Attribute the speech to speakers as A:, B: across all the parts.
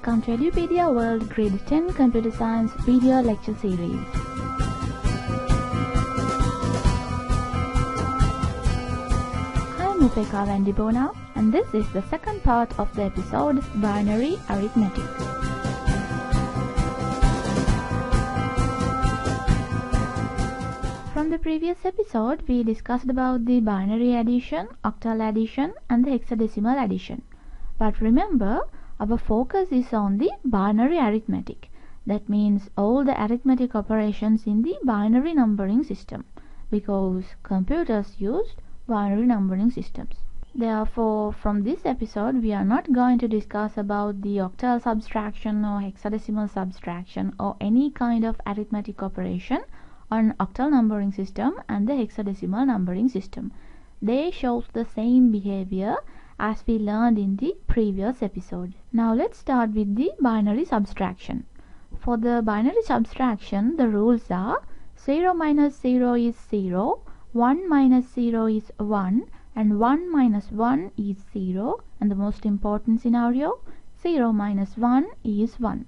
A: welcome to Edupedia World Grade 10 Computer Science video lecture series. I'm Upeka Vandibona, and this is the second part of the episode Binary Arithmetic. From the previous episode, we discussed about the binary addition, octal addition, and the hexadecimal addition. But remember, our focus is on the binary arithmetic. That means all the arithmetic operations in the binary numbering system, because computers used binary numbering systems. Therefore, from this episode, we are not going to discuss about the octal subtraction or hexadecimal subtraction or any kind of arithmetic operation on octal numbering system and the hexadecimal numbering system. They show the same behavior as we learned in the previous episode. Now let's start with the binary subtraction. For the binary subtraction, the rules are 0 minus 0 is 0, 1 minus 0 is 1, and 1 minus 1 is 0, and the most important scenario, 0 minus 1 is 1.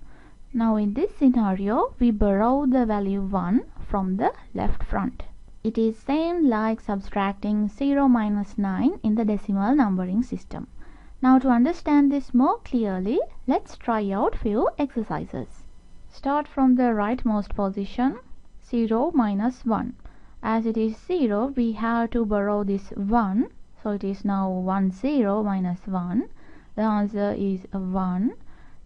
A: Now in this scenario, we borrow the value 1 from the left front. It is same like subtracting 0 minus 9 in the decimal numbering system. Now to understand this more clearly, let's try out few exercises. Start from the rightmost position, 0 minus 1. As it is 0, we have to borrow this 1. So it is now 1 0 minus 1. The answer is 1.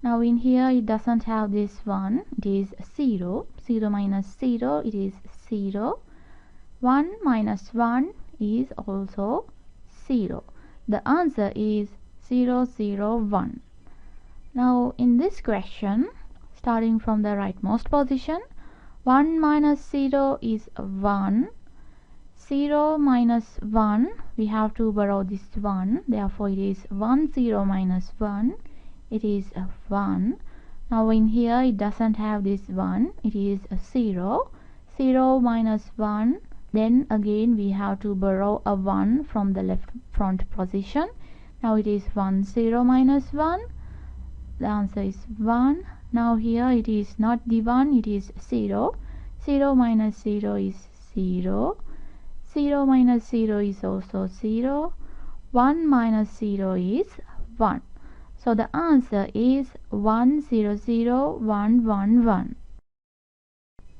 A: Now in here it doesn't have this 1, it is 0. 0 minus 0, it is 0. 1 minus 1 is also 0. The answer is 0 0 1. Now in this question, starting from the rightmost position, 1 minus 0 is 1. 0 minus 1, we have to borrow this 1, therefore it is 1 0 minus 1, it is 1. Now in here it doesn't have this 1, it is 0. 0 minus 1, then again we have to borrow a 1 from the left front position. Now it is 1 0 minus 1, the answer is 1. Now here it is not the 1, it is 0. 0 minus 0 is 0. 0 minus 0 is also 0. 1 minus 0 is 1. So the answer is 1 0 0 1 1 1.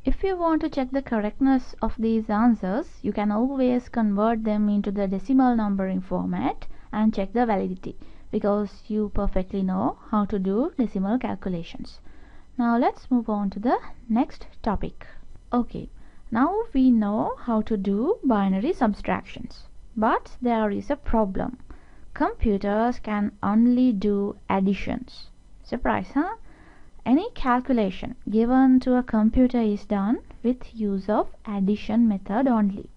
A: If you want to check the correctness of these answers, you can always convert them into the decimal numbering format and check the validity, because you perfectly know how to do decimal calculations. Now let's move on to the next topic. Okay, now we know how to do binary subtractions, but there is a problem. Computers can only do additions. Surprise, huh? Any calculation given to a computer is done with use of addition method only.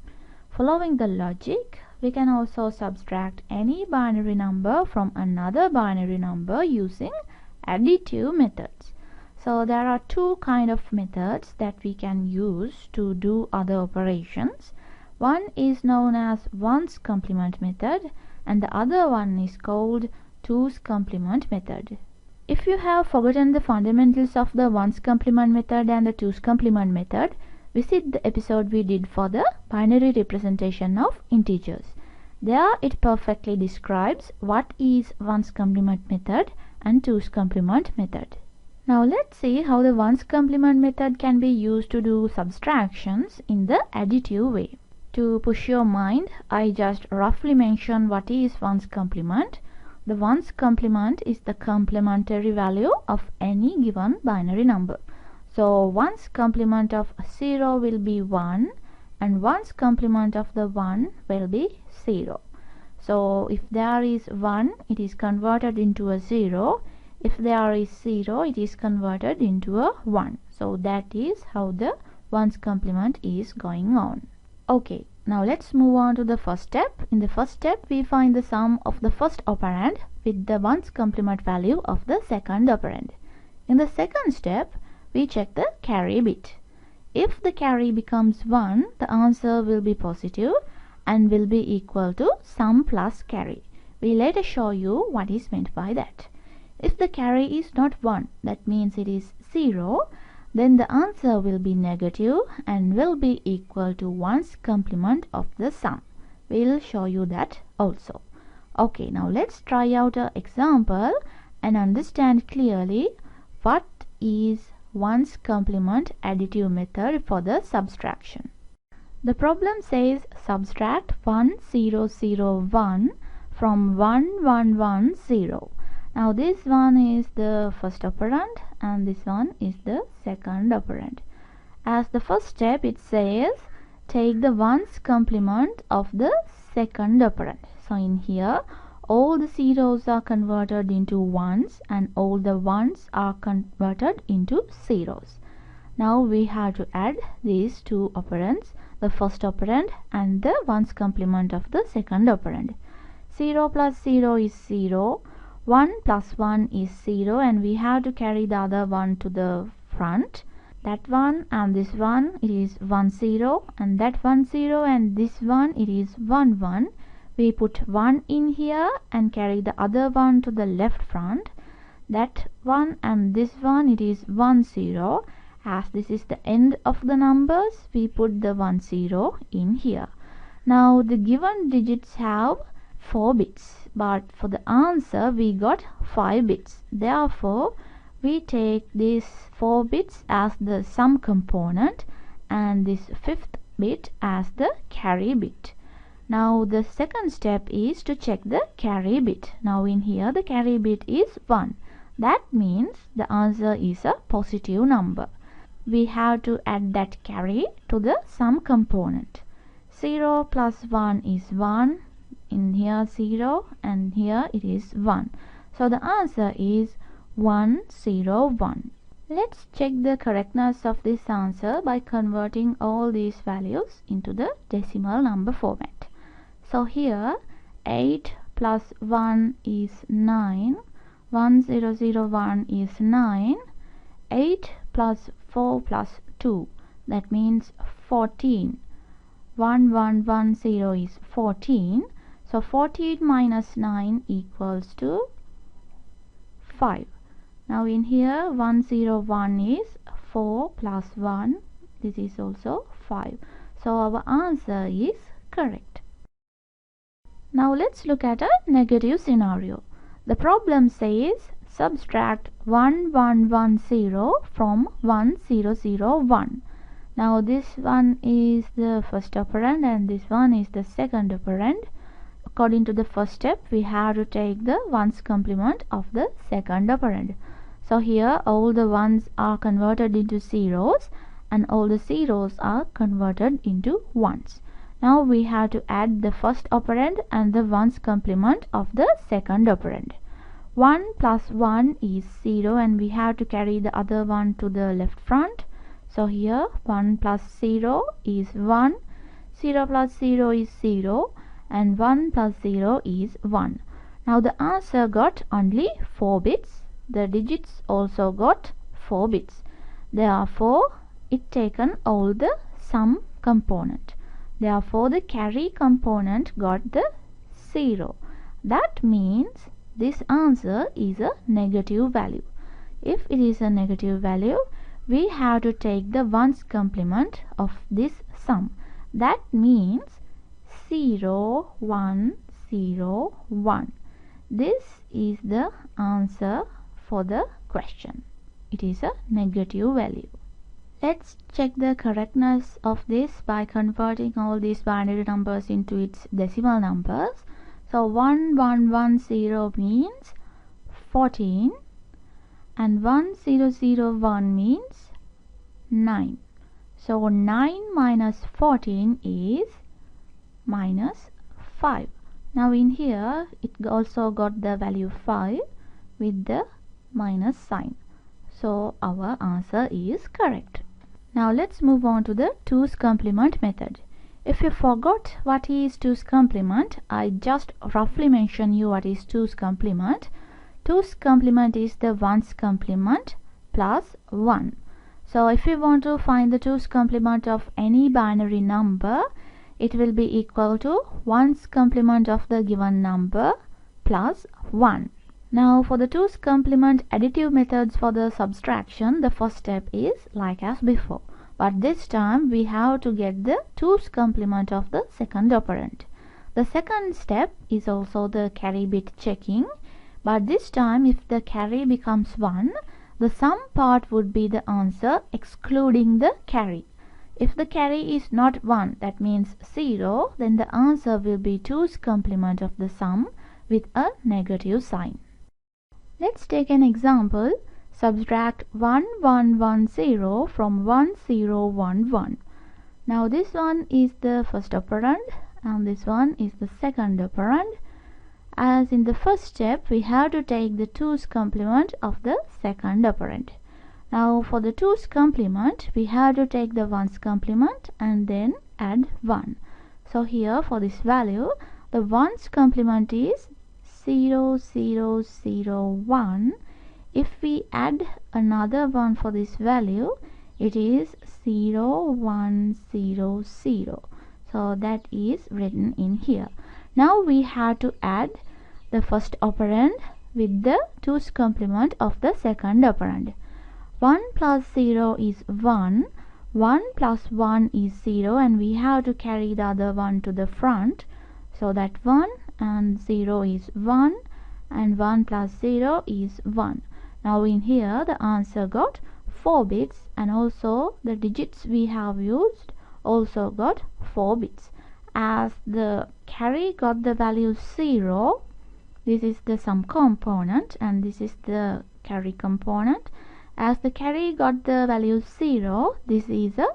A: Following the logic, we can also subtract any binary number from another binary number using additive methods. So there are two kind of methods that we can use to do other operations. One is known as ones complement method, and the other one is called twos complement method. If you have forgotten the fundamentals of the ones complement method and the twos complement method, visit the episode we did for the binary representation of integers. There it perfectly describes what is ones complement method and twos complement method. Now let's see how the ones complement method can be used to do subtractions in the additive way. To push your mind, I just roughly mention what is ones complement. The ones complement is the complementary value of any given binary number. So ones complement of 0 will be 1 and ones complement of the 1 will be 0. So if there is 1, it is converted into a 0. If there is 0, it is converted into a 1. So that is how the ones complement is going on. Okay, now let's move on to the first step. In the first step, we find the sum of the first operand with the ones complement value of the second operand. In the second step, we check the carry bit. If the carry becomes 1, the answer will be positive and will be equal to sum plus carry. We later show you what is meant by that. If the carry is not 1, that means it is 0, then the answer will be negative and will be equal to 1's complement of the sum. We'll show you that also. Okay, now let's try out an example and understand clearly what is 1's complement additive method for the subtraction. The problem says subtract 1001 from 1110. Now this one is the first operand and this one is the second operand. As the first step, it says take the 1's complement of the second operand. So in here all the zeros are converted into 1's and all the 1's are converted into zeros. Now we have to add these two operands, the first operand and the 1's complement of the second operand. 0 plus 0 is 0, 1 plus 1 is 0, and we have to carry the other one to the front. That one and this one, it is 1 0, and that 1 0 and this one, it is 1 1. We put 1 in here and carry the other one to the left front. That one and this one, it is 1 0. As this is the end of the numbers, we put the 1 0 in here. Now the given digits have 4 bits, but for the answer we got 5 bits. Therefore we take these 4 bits as the sum component and this 5th bit as the carry bit. Now the second step is to check the carry bit. Now in here the carry bit is 1. That means the answer is a positive number. We have to add that carry to the sum component. 0 plus 1 is 1. In here 0 and here it is 1. So the answer is 1 0 1. Let's check the correctness of this answer by converting all these values into the decimal number format. So here 8 plus 1 is 9, 1001 is 9, 8 plus 4 plus 2, that means 14. 1110 is 14. So 14 minus 9 equals to 5. Now in here 101 is 4 plus 1. This is also 5. So our answer is correct. Now let's look at a negative scenario. The problem says subtract 1110 from 1001. Now this one is the first operand and this one is the second operand. According to the first step, we have to take the 1's complement of the second operand. So here all the 1's are converted into zeros and all the zeros are converted into 1's. Now we have to add the first operand and the 1's complement of the second operand. 1 plus 1 is 0 and we have to carry the other one to the left front. So here 1 plus 0 is 1, 0 plus 0 is 0, and 1 plus 0 is 1. Now the answer got only 4 bits. The digits also got 4 bits. Therefore it taken all the sum component. Therefore the carry component got the 0. That means this answer is a negative value. If it is a negative value, we have to take the 1's complement of this sum. That means 0 1 0 1. This is the answer for the question. It is a negative value. Let's check the correctness of this by converting all these binary numbers into its decimal numbers. So 1110 means 14 and 1001 means 9. So 9 minus 14 is minus 5. Now in here it also got the value 5 with the minus sign. So our answer is correct. Now let's move on to the 2's complement method. If you forgot what is 2's complement, I just roughly mention you what is 2's complement. 2's complement is the 1's complement plus 1. So if you want to find the 2's complement of any binary number, it will be equal to 1's complement of the given number plus 1. Now for the 2's complement additive methods for the subtraction, the first step is like as before, but this time we have to get the 2's complement of the second operand. The second step is also the carry bit checking, but this time if the carry becomes 1, the sum part would be the answer excluding the carry. If the carry is not 1, that means 0, then the answer will be 2's complement of the sum with a negative sign. Let's take an example. Subtract 1110 from 1011. Now this one is the first operand and this one is the second operand. As in the first step, we have to take the 2's complement of the second operand. Now for the 2's complement, we have to take the 1's complement and then add 1. So here for this value, the 1's complement is 0001. If we add another 1 for this value, it is 0100. So that is written in here. Now we have to add the first operand with the 2's complement of the second operand. 1 plus 0 is 1, 1 plus 1 is 0, and we have to carry the other one to the front. So that 1 and 0 is 1 and 1 plus 0 is 1. Now in here the answer got 4 bits and also the digits we have used also got 4 bits. As the carry got the value 0, this is the sum component and this is the carry component. As the carry got the value 0, this is a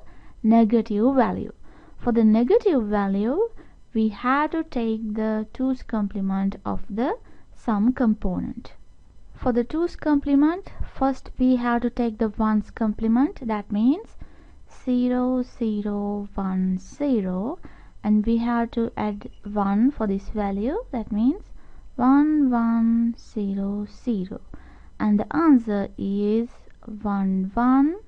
A: negative value. For the negative value, we have to take the 2's complement of the sum component. For the 2's complement, first we have to take the 1's complement, that means 0010, and we have to add 1 for this value, that means 1100, and the answer is 11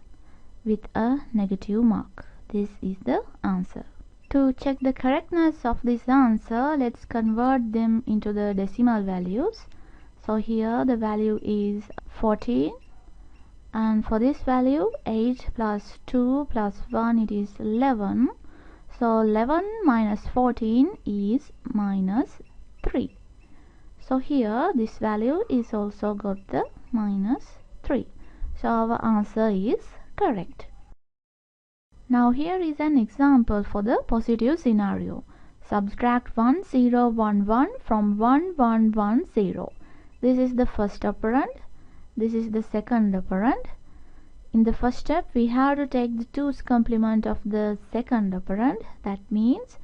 A: with a negative mark. This is the answer. To check the correctness of this answer, let's convert them into the decimal values. So here the value is 14, and for this value 8 plus 2 plus 1, it is 11. So 11 minus 14 is minus 3. So here this value is also got the minus 3. So our answer is correct. Now here is an example for the positive scenario. Subtract 1011 from 1110. This is the first operand. This is the second operand. In the first step, we have to take the 2's complement of the second operand. That means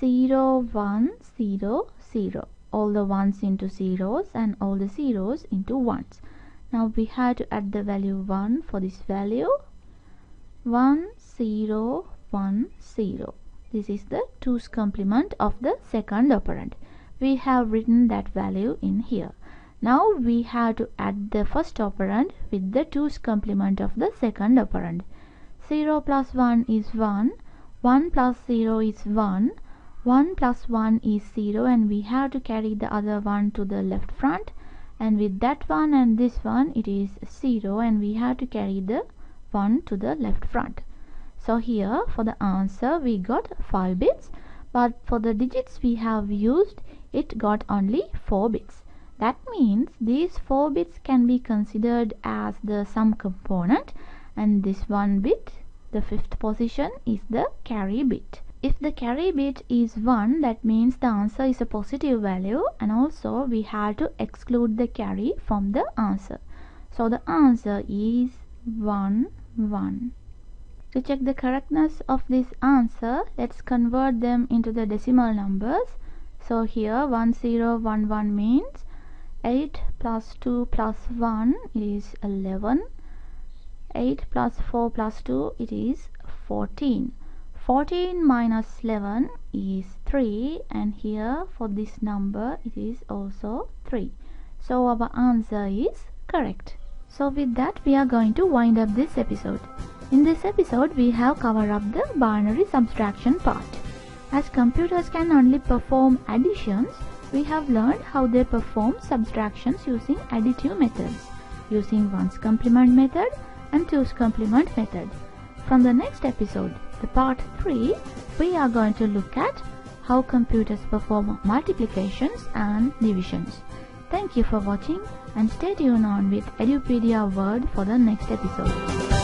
A: 0100. All the 1's into zeros and all the zeros into 1's. Now we have to add the value 1 for this value. 1010. This is the 2's complement of the second operand. We have written that value in here. Now we have to add the first operand with the 2's complement of the second operand. 0 plus 1 is 1, 1 plus 0 is 1, 1 plus 1 is 0, and we have to carry the other one to the left front, and with that one and this one it is 0, and we have to carry the 1 to the left front. So here for the answer we got 5 bits, but for the digits we have used, it got only 4 bits. That means these 4 bits can be considered as the sum component, and this 1 bit, the 5th position, is the carry bit. If the carry bit is 1, that means the answer is a positive value, and also we have to exclude the carry from the answer. So the answer is 1, 1. To check the correctness of this answer, let's convert them into the decimal numbers. So here 1011 means 8 plus 2 plus 1 is 11. 8 plus 4 plus 2, it is 14. 14 minus 11 is 3, and here for this number it is also 3. So our answer is correct. So with that we are going to wind up this episode. In this episode we have covered up the binary subtraction part. As computers can only perform additions, we have learned how they perform subtractions using additive methods, using 1's complement method and 2's complement method. From the next episode, the part 3, we are going to look at how computers perform multiplications and divisions. Thank you for watching and stay tuned on with Edupedia Word for the next episode.